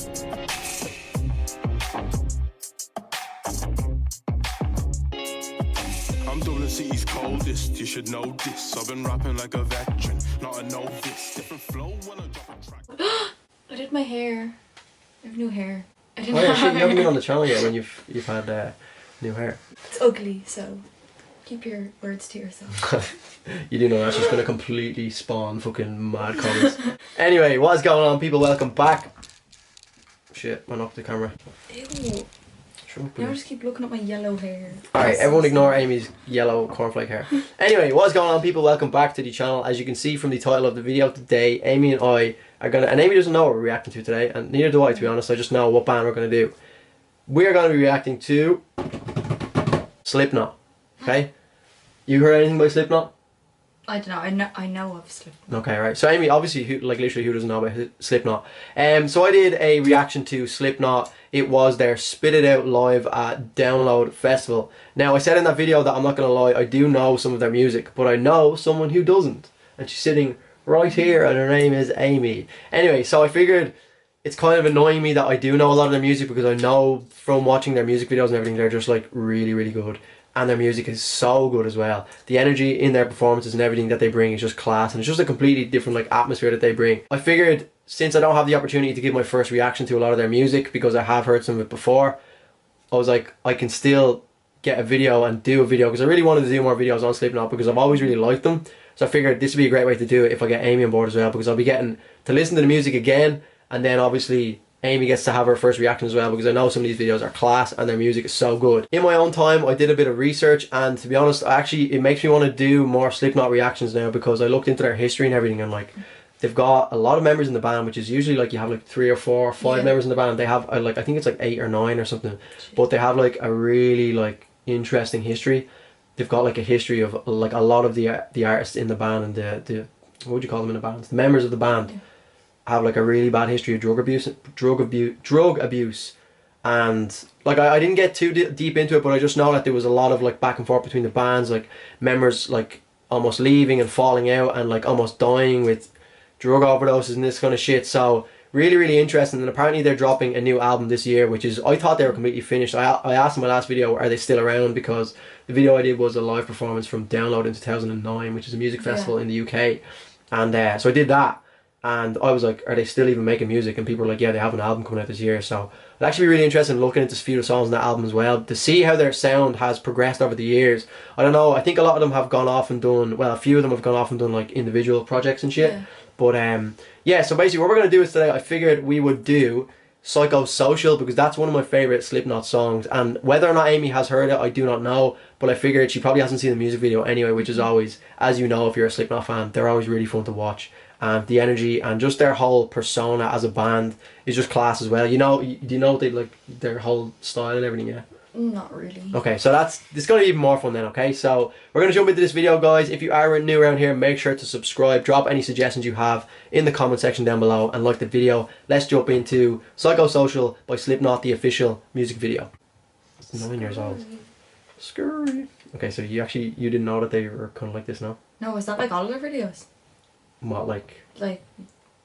I'm Dublin City's coldest, you should know this. I've been rapping like a veteran, not a novice. Different flow when I drop a track. I did my hair. I have new hair. I did Oh yeah, my shit, you haven't been hair. on the channel yet when you've had new hair. It's ugly, so keep your words to yourself. You do know that's just gonna completely spawn fucking mad comments. Anyway, what is going on, people? Welcome back. Shit, went off the camera. Ew. Shrunk, Now I just keep looking at my yellow hair. Alright, everyone ignore Amy's yellow cornflake hair. Anyway, what's going on, people? Welcome back to the channel. As you can see from the title of the video today, Amy and I are gonna, and Amy doesn't know what we're reacting to today, and neither do I, to be honest. I just know what band we're gonna do. We're gonna be reacting to Slipknot. Okay? You heard anything by Slipknot? I don't know. I know of Slipknot. Okay, right. So Amy, obviously, literally, who doesn't know about Slipknot? So I did a reaction to Slipknot. It was their Spit It Out live at Download Festival. Now, I said in that video that I'm not gonna lie, I do know some of their music, but I know someone who doesn't, and she's sitting right here, and her name is Amy. Anyway, so I figured it's kind of annoying me that I do know a lot of their music, because I know from watching their music videos and everything, they're just like really, really good. And their music is so good as well. The energy in their performances and everything that they bring is just class, and it's just a completely different like atmosphere that they bring. I figured, since I don't have the opportunity to give my first reaction to a lot of their music, because I have heard some of it before, I was like, I can still get a video and do a video, because I really wanted to do more videos on Slipknot, because I've always really liked them. So I figured this would be a great way to do it if I get Amy on board as well, because I'll be getting to listen to the music again, and then obviously Amy gets to have her first reaction as well, because I know some of these videos are class and their music is so good. In my own time, I did a bit of research, and to be honest, it makes me want to do more Slipknot reactions now, because I looked into their history and everything, and like, they've got a lot of members in the band, which is usually like you have like 3 or 4 or 5 members in the band. They have like, I think it's like 8 or 9 or something, but they have like a really like interesting history. They've got like a history of like a lot of the artists in the band, and the what would you call them in the band? The members of the band have like a really bad history of drug abuse, and like I didn't get too deep into it, but I just know that there was a lot of like back and forth between the bands, like members like almost leaving and falling out and like almost dying with drug overdoses and this kind of shit. So really, really interesting. And apparently they're dropping a new album this year, which is, I thought they were completely finished. I asked in my last video, are they still around, because the video I did was a live performance from Download in 2009, which is a music festival in the UK, and so I did that. And I was like, are they still even making music? And people were like, yeah, they have an album coming out this year. So it'll actually be really interesting looking into a few of the songs on that album as well, to see how their sound has progressed over the years. I don't know, I think a lot of them have gone off and done, well, a few of them have gone off and done like individual projects and shit. Yeah. But yeah, so basically what we're going to do is today, I figured we would do Psychosocial, because that's one of my favourite Slipknot songs. And whether or not Amy has heard it, I do not know. But I figured she probably hasn't seen the music video anyway, which is always, as you know, if you're a Slipknot fan, they're always really fun to watch. And the energy and just their whole persona as a band is just class as well. You know, do you know they like their whole style and everything? Yeah. Not really. Okay, so it's going to be even more fun then, okay? So we're going to jump into this video, guys. If you are new around here, make sure to subscribe. Drop any suggestions you have in the comment section down below, and like the video. Let's jump into Psychosocial by Slipknot, the official music video. It's 9 years old. Scurry. Okay, so you didn't know that they were kind of like this, no? No, is that like all of their videos? What, like... Like...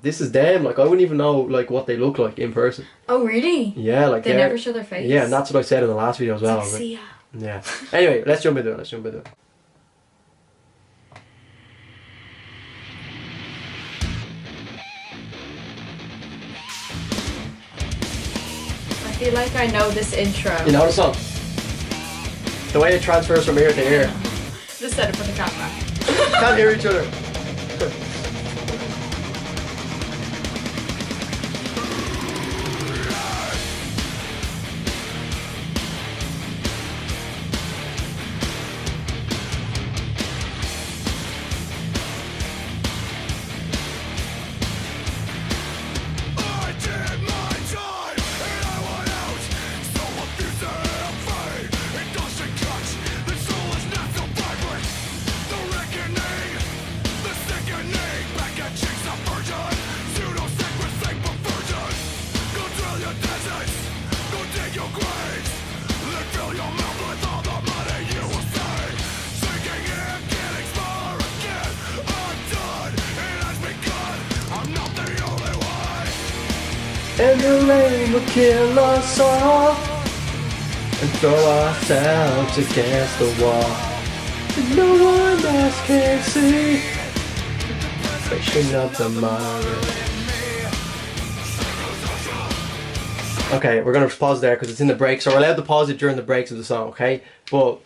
This is them. Like, I wouldn't even know like what they look like in person. Oh, really? Yeah, like they never show their face. Yeah, and that's what I said in the last video as well. It's like, see ya. Yeah. Anyway, let's jump into it. I feel like I know this intro. You know the song? The way it transfers from ear to ear. Just set it for the camera. Can't hear each other. And the rain will kill us all and throw ourselves against the wall. And no one else can see the reflection of the monorail. Okay, we're gonna pause there because it's in the break, so we're allowed to pause it during the breaks of the song, okay? But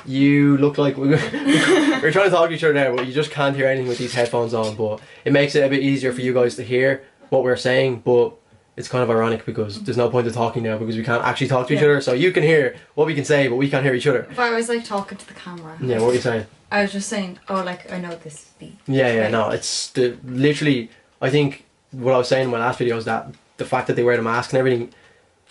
you look like we're trying to talk to each other there, but you just can't hear anything with these headphones on. But it makes it a bit easier for you guys to hear what we're saying, but it's kind of ironic because there's no point of talking now because we can't actually talk to each other. So you can hear what we can say, but we can't hear each other. If I was like talking to the camera. Yeah, what are you saying? I was just saying, oh, like I know this beat. Yeah, no, it's literally. I think what I was saying in my last video is that the fact that they wear the mask and everything.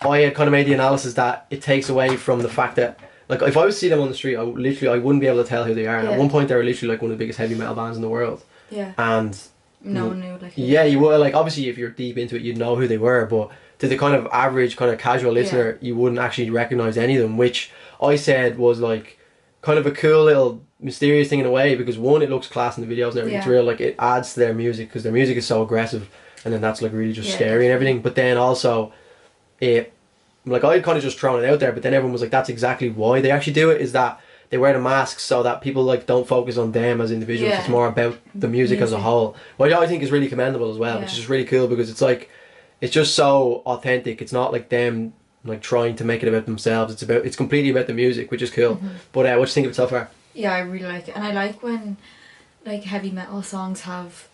I had kind of made the analysis that it takes away from the fact that, like, if I was to see them on the street, I wouldn't be able to tell who they are. And at one point, they were literally like one of the biggest heavy metal bands in the world. Yeah. And no one knew, like. Yeah, you would, like, obviously if you're deep into it, you'd know who they were, but to the kind of average, kind of casual listener, you wouldn't actually recognize any of them, which I said was like kind of a cool little mysterious thing in a way, because one, it looks class in the videos and everything. It's real, like, it adds to their music because their music is so aggressive, and then that's like really just scary and everything. But then also it, like, I'd kind of just thrown it out there, but then everyone was like, that's exactly why they actually do it, is that they wear the masks so that people like don't focus on them as individuals. It's more about the music as a whole, which I think is really commendable as well, which is just really cool because it's like, it's just so authentic. It's not like them like trying to make it about themselves. It's completely about the music, which is cool. But what do you think of it so far? Yeah, I really like it, and I like when like heavy metal songs have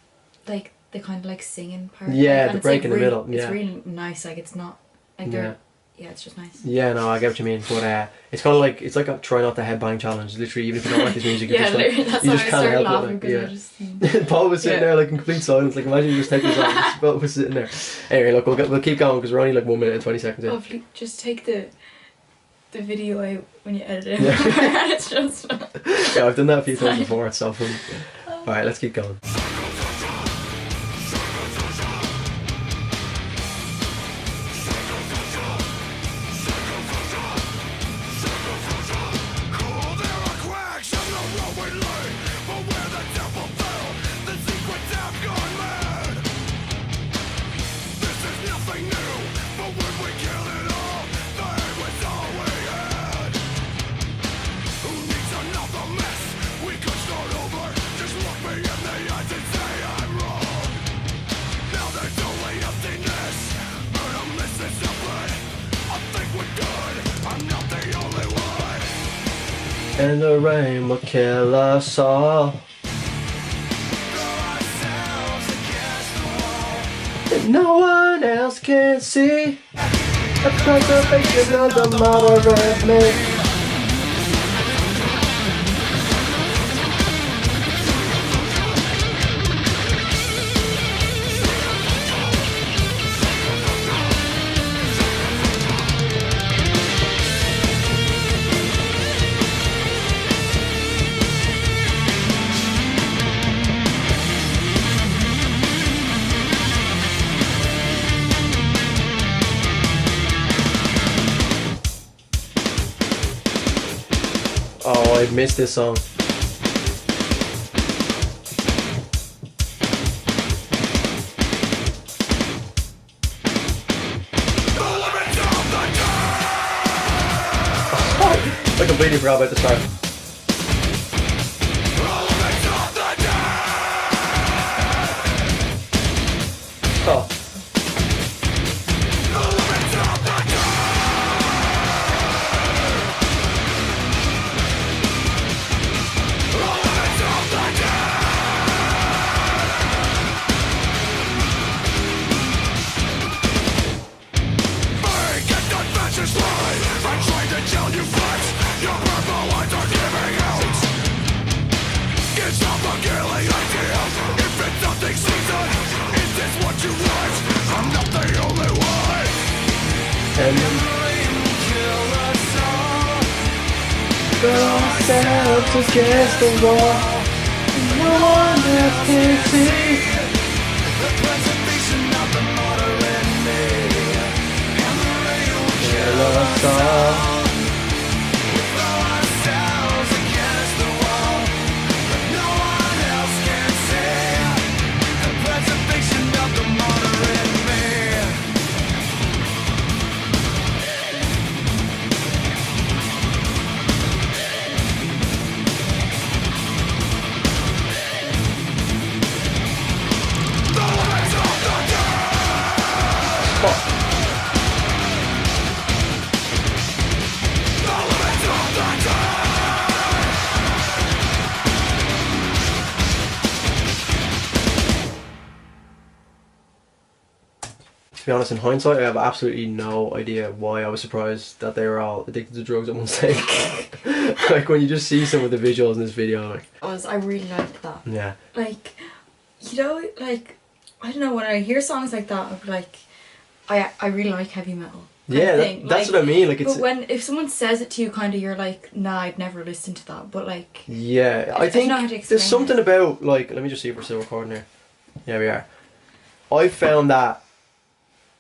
like the kind of like singing part. Yeah, the break in the middle. It's really nice. Like, it's not like they're. Yeah, it's just nice. Yeah, no, I get what you mean, but it's kind of like, it's like a try not to headbang challenge. Literally, even if you don't like this music, you're just like, that's you why just I can't started help laughing it. Like, Paul was sitting there like in complete silence. Like, imagine you just take this off. Paul was sitting there. Anyway, look, we'll keep going because we're only like 1 minute and 20 seconds in. Hopefully, just take the video out when you edit it. It's just. Yeah, I've done that a few times before. It's so funny. All right, let's keep going. And the rain will kill us all. And no one else can see the preservation of the moderate me. Oh, I missed this song. I completely forgot about the start. Oh. Ourselves against the wall. No one else can see the preservation of the moderate me. And the rain will kill us all. We throw ourselves against the wall, but no one else can see the preservation of the moderate me. fuck. To be honest, in hindsight, I have absolutely no idea why I was surprised that they were all addicted to drugs at one stage. Like when you just see some of the visuals in this video, like I really liked that. yeah, Like, you know, like I don't know, when I hear songs like that, I'm like, I really like heavy metal. yeah, that's like, what I mean. Like it's but if someone says it to you, kind of, you're like, nah, I'd never listen to that. But like, yeah, I don't think know how to there's explain something it. about like, let me just see if we're still recording here. Yeah, we are. I found that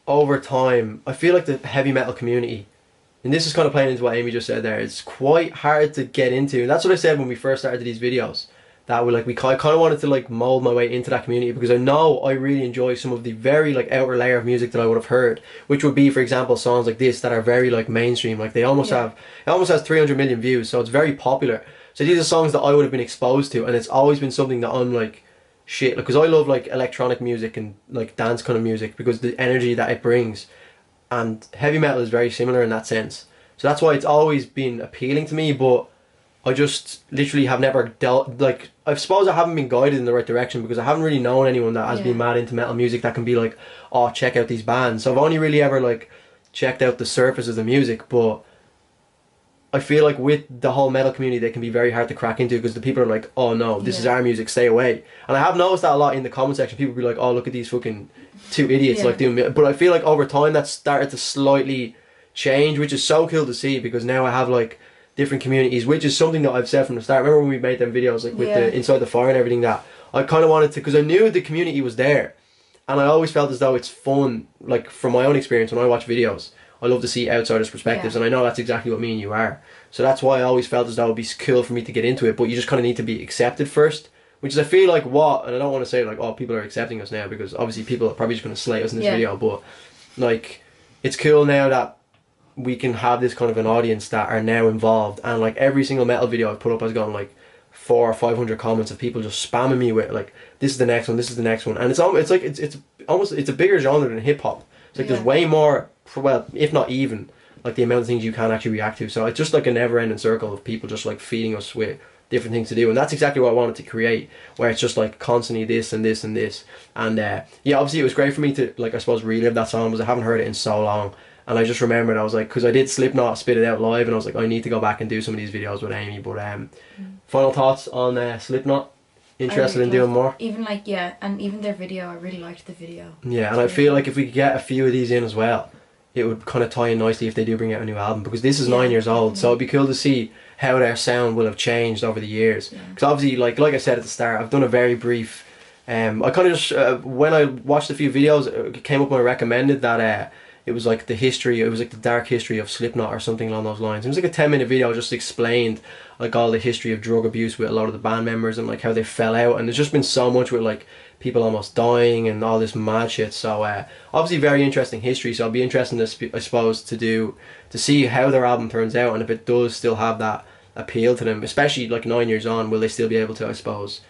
over time, I feel like the heavy metal community, and this is kind of playing into what Amy just said there, it's quite hard to get into. And that's what I said when we first started these videos, that we kind of wanted to like mold my way into that community, because I know I really enjoy some of the very like outer layer of music that I would have heard, which would be, for example, songs like this that are very like mainstream, like they almost have, it almost has 300 million views, so it's very popular. So these are songs that I would have been exposed to, and it's always been something that I'm like, shit, because I love like electronic music and like dance kind of music, because the energy that it brings, and heavy metal is very similar in that sense. So that's why it's always been appealing to me, but I just literally have never dealt, like, I suppose I haven't been guided in the right direction, because I haven't really known anyone that has been mad into metal music that can be like, oh, check out these bands. So I've only really ever like checked out the surface of the music, but I feel like with the whole metal community, they can be very hard to crack into, because the people are like, oh no, this is our music, stay away. And I have noticed that a lot in the comment section. People be like, oh, look at these fucking two idiots like doing, but I feel like over time that's started to slightly change, which is so cool to see, because now I have like different communities, which is something that I've said from the start. Remember when we made them videos like with the Inside the Fire and everything, that I kind of wanted to, because I knew the community was there, and I always felt as though it's fun, like from my own experience when I watch videos, I love to see outsiders' perspectives, and I know that's exactly what me and you are. So that's why I always felt as though it would be cool for me to get into it, but you just kind of need to be accepted first, which is, I feel like, what, and I don't want to say like, oh, people are accepting us now, because obviously people are probably just going to slate us in this video, but like, it's cool now that we can have this kind of an audience that are now involved, and like every single metal video I've put up has gotten like 400 or 500 comments of people just spamming me with like, this is the next one, this is the next one, and it's almost a bigger genre than hip hop. It's like there's way more, well, if not even, like the amount of things you can actually react to. So it's just like a never-ending circle of people just like feeding us with different things to do, and that's exactly what I wanted to create, where it's just like constantly this and this and this. And yeah, obviously it was great for me to, like, I suppose relive that song, because I haven't heard it in so long. And I just remembered, I was like, because I did Slipknot Spit It Out live, and I was like, I need to go back and do some of these videos with Amy. But final thoughts on Slipknot? Interested in doing more? Even like, and even their video, I really liked the video. Yeah, and I feel like if we could get a few of these in as well, it would kind of tie in nicely if they do bring out a new album, because this is 9 years old, so it'd be cool to see how their sound will have changed over the years. Because obviously, like I said at the start, I've done a very brief, I kind of just, when I watched a few videos, it came up when I recommended that it was like the history, it was like the dark history of Slipknot or something along those lines. It was like a 10-minute video, just explained like all the history of drug abuse with a lot of the band members, and like how they fell out, and there's just been so much with like people almost dying and all this mad shit. So obviously very interesting history, so it'll be interesting to, I suppose, to see how their album turns out, and if it does still have that appeal to them, especially like 9 years on, will they still be able to, I suppose,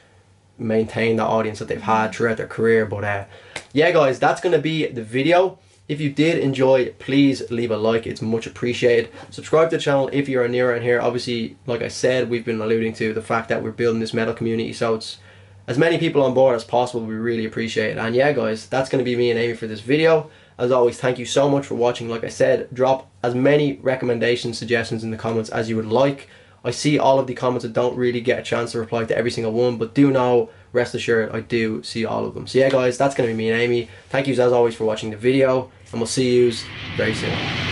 maintain the audience that they've had throughout their career. But yeah guys, that's going to be the video. If you did enjoy, please leave a like, it's much appreciated. Subscribe to the channel if you're new around here. Obviously, like I said, we've been alluding to the fact that we're building this metal community, so it's as many people on board as possible. We really appreciate it. And yeah guys, that's going to be me and Amy for this video. As always, thank you so much for watching. Like I said, drop as many recommendations, suggestions in the comments as you would like. I see all of the comments. I don't really get a chance to reply to every single one, but do know, rest assured, I do see all of them. So yeah guys, that's going to be me and Amy. Thank you as always for watching the video, and we'll see you very soon.